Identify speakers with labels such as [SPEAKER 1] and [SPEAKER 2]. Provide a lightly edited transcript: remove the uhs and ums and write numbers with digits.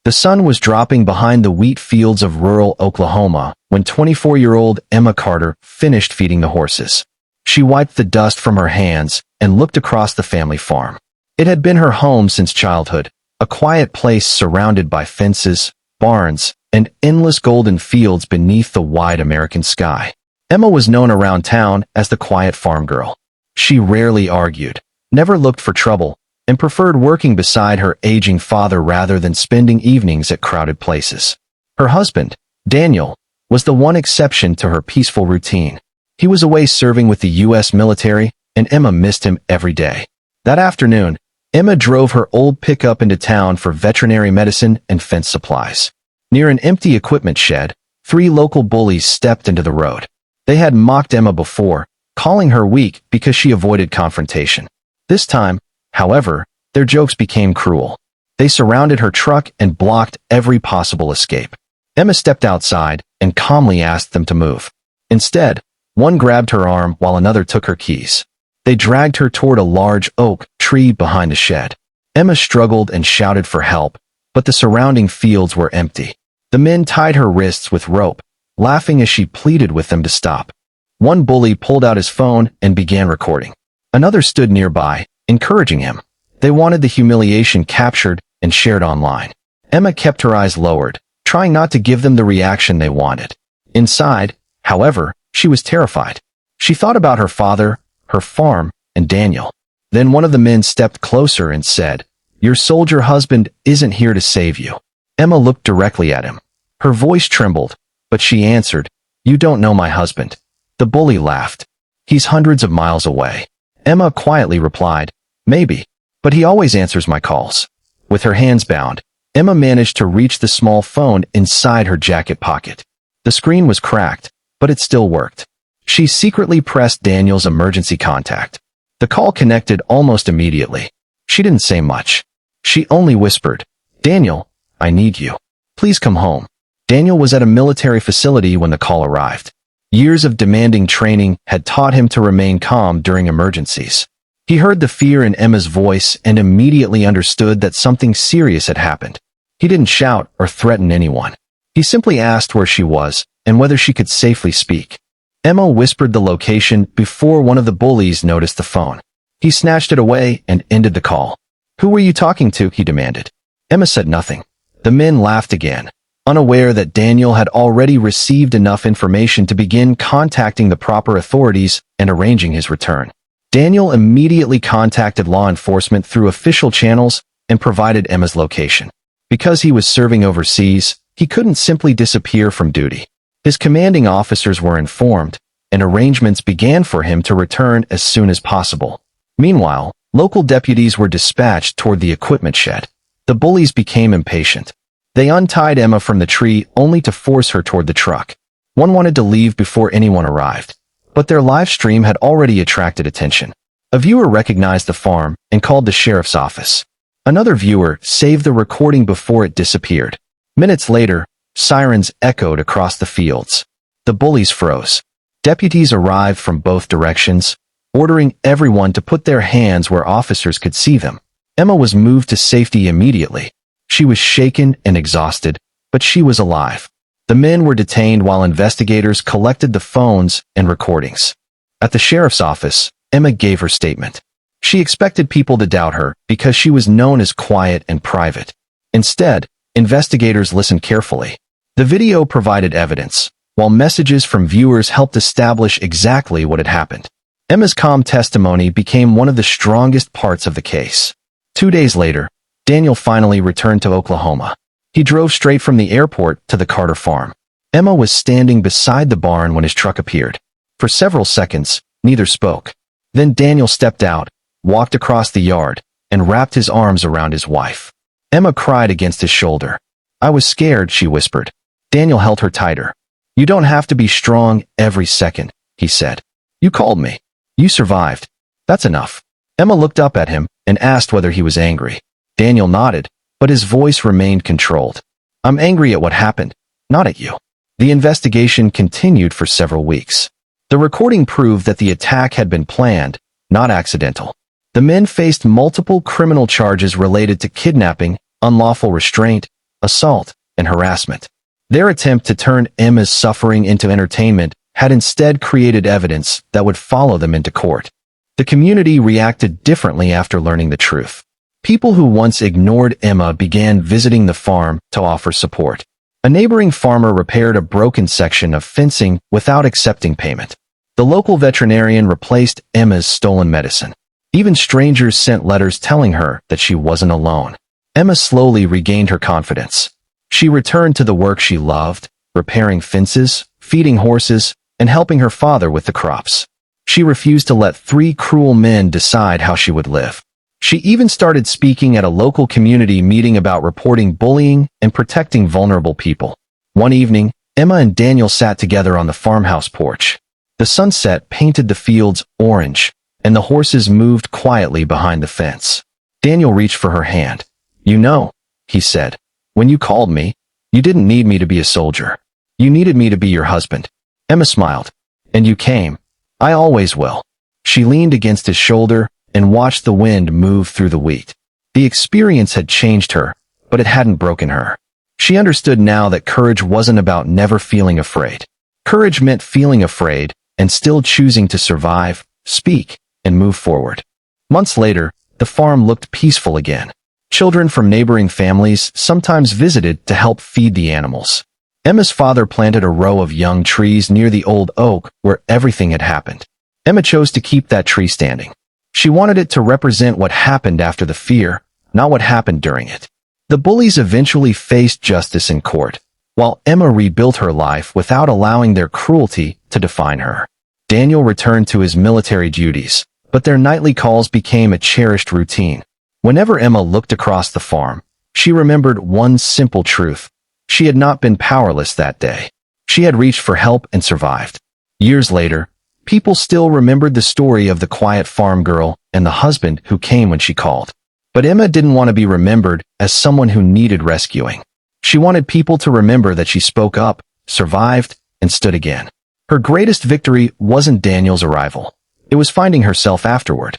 [SPEAKER 1] The sun was dropping behind the wheat fields of rural Oklahoma when 24-year-old Emma Carter finished feeding the horses. She wiped the dust from her hands and looked across the family farm. It had been her home since childhood, a quiet place surrounded by fences, barns, and endless golden fields beneath the wide American sky. Emma was known around town as the quiet farm girl. She rarely argued, never looked for trouble, and preferred working beside her aging father rather than spending evenings at crowded places. Her husband, Daniel, was the one exception to her peaceful routine. He was away serving with the U.S. military, and Emma missed him every day. That afternoon, Emma drove her old pickup into town for veterinary medicine and fence supplies. Near an empty equipment shed, 3 local bullies stepped into the road. They had mocked Emma before, calling her weak because she avoided confrontation. This time, however, their jokes became cruel. They surrounded her truck and blocked every possible escape. Emma stepped outside and calmly asked them to move. Instead, one grabbed her arm while another took her keys. They dragged her toward a large oak tree behind the shed. Emma struggled and shouted for help, but the surrounding fields were empty. The men tied her wrists with rope, laughing as she pleaded with them to stop. One bully pulled out his phone and began recording. Another stood nearby, encouraging him. They wanted the humiliation captured and shared online. Emma kept her eyes lowered, trying not to give them the reaction they wanted. Inside, however, she was terrified. She thought about her father, her farm, and Daniel. Then one of the men stepped closer and said, "Your soldier husband isn't here to save you." Emma looked directly at him. Her voice trembled, but she answered, "You don't know my husband." The bully laughed. "He's hundreds of miles away." Emma quietly replied, "Maybe, but he always answers my calls." With her hands bound, Emma managed to reach the small phone inside her jacket pocket. The screen was cracked, but it still worked. She secretly pressed Daniel's emergency contact. The call connected almost immediately. She didn't say much. She only whispered, "Daniel, I need you. Please come home." Daniel was at a military facility when the call arrived. Years of demanding training had taught him to remain calm during emergencies. He heard the fear in Emma's voice and immediately understood that something serious had happened. He didn't shout or threaten anyone. He simply asked where she was and whether she could safely speak. Emma whispered the location before one of the bullies noticed the phone. He snatched it away and ended the call. "Who were you talking to?" he demanded. Emma said nothing. The men laughed again, unaware that Daniel had already received enough information to begin contacting the proper authorities and arranging his return. Daniel immediately contacted law enforcement through official channels and provided Emma's location. Because he was serving overseas, he couldn't simply disappear from duty. His commanding officers were informed, and arrangements began for him to return as soon as possible. Meanwhile, local deputies were dispatched toward the equipment shed. The bullies became impatient. They untied Emma from the tree only to force her toward the truck. One wanted to leave before anyone arrived, but their live stream had already attracted attention. A viewer recognized the farm and called the sheriff's office. Another viewer saved the recording before it disappeared. Minutes later, sirens echoed across the fields. The bullies froze. Deputies arrived from both directions, ordering everyone to put their hands where officers could see them. Emma was moved to safety immediately. She was shaken and exhausted, but she was alive. The men were detained while investigators collected the phones and recordings. At the sheriff's office, Emma gave her statement. She expected people to doubt her because she was known as quiet and private. Instead, investigators listened carefully. The video provided evidence, while messages from viewers helped establish exactly what had happened. Emma's calm testimony became one of the strongest parts of the case. 2 days later, Daniel finally returned to Oklahoma. He drove straight from the airport to the Carter farm. Emma was standing beside the barn when his truck appeared. For several seconds, neither spoke. Then Daniel stepped out, walked across the yard, and wrapped his arms around his wife. Emma cried against his shoulder. "I was scared," she whispered. Daniel held her tighter. "You don't have to be strong every second," he said. "You called me. You survived. That's enough." Emma looked up at him and asked whether he was angry. Daniel nodded, but his voice remained controlled. "I'm angry at what happened, not at you." The investigation continued for several weeks. The recording proved that the attack had been planned, not accidental. The men faced multiple criminal charges related to kidnapping, unlawful restraint, assault, and harassment. Their attempt to turn Emma's suffering into entertainment had instead created evidence that would follow them into court. The community reacted differently after learning the truth. People who once ignored Emma began visiting the farm to offer support. A neighboring farmer repaired a broken section of fencing without accepting payment. The local veterinarian replaced Emma's stolen medicine. Even strangers sent letters telling her that she wasn't alone. Emma slowly regained her confidence. She returned to the work she loved, repairing fences, feeding horses, and helping her father with the crops. She refused to let 3 cruel men decide how she would live. She even started speaking at a local community meeting about reporting bullying and protecting vulnerable people. One evening, Emma and Daniel sat together on the farmhouse porch. The sunset painted the fields orange, and the horses moved quietly behind the fence. Daniel reached for her hand. "You know," he said, "when you called me, you didn't need me to be a soldier. You needed me to be your husband." Emma smiled. "And you came. I always will." She leaned against his shoulder and watched the wind move through the wheat. The experience had changed her, but it hadn't broken her. She understood now that courage wasn't about never feeling afraid. Courage meant feeling afraid and still choosing to survive, speak, and move forward. Months later, the farm looked peaceful again. Children from neighboring families sometimes visited to help feed the animals. Emma's father planted a row of young trees near the old oak where everything had happened. Emma chose to keep that tree standing. She wanted it to represent what happened after the fear, not what happened during it. The bullies eventually faced justice in court, while Emma rebuilt her life without allowing their cruelty to define her. Daniel returned to his military duties, but their nightly calls became a cherished routine. Whenever Emma looked across the farm, she remembered one simple truth. She had not been powerless that day. She had reached for help and survived. Years later, people still remembered the story of the quiet farm girl and the husband who came when she called. But Emma didn't want to be remembered as someone who needed rescuing. She wanted people to remember that she spoke up, survived, and stood again. Her greatest victory wasn't Daniel's arrival. It was finding herself afterward.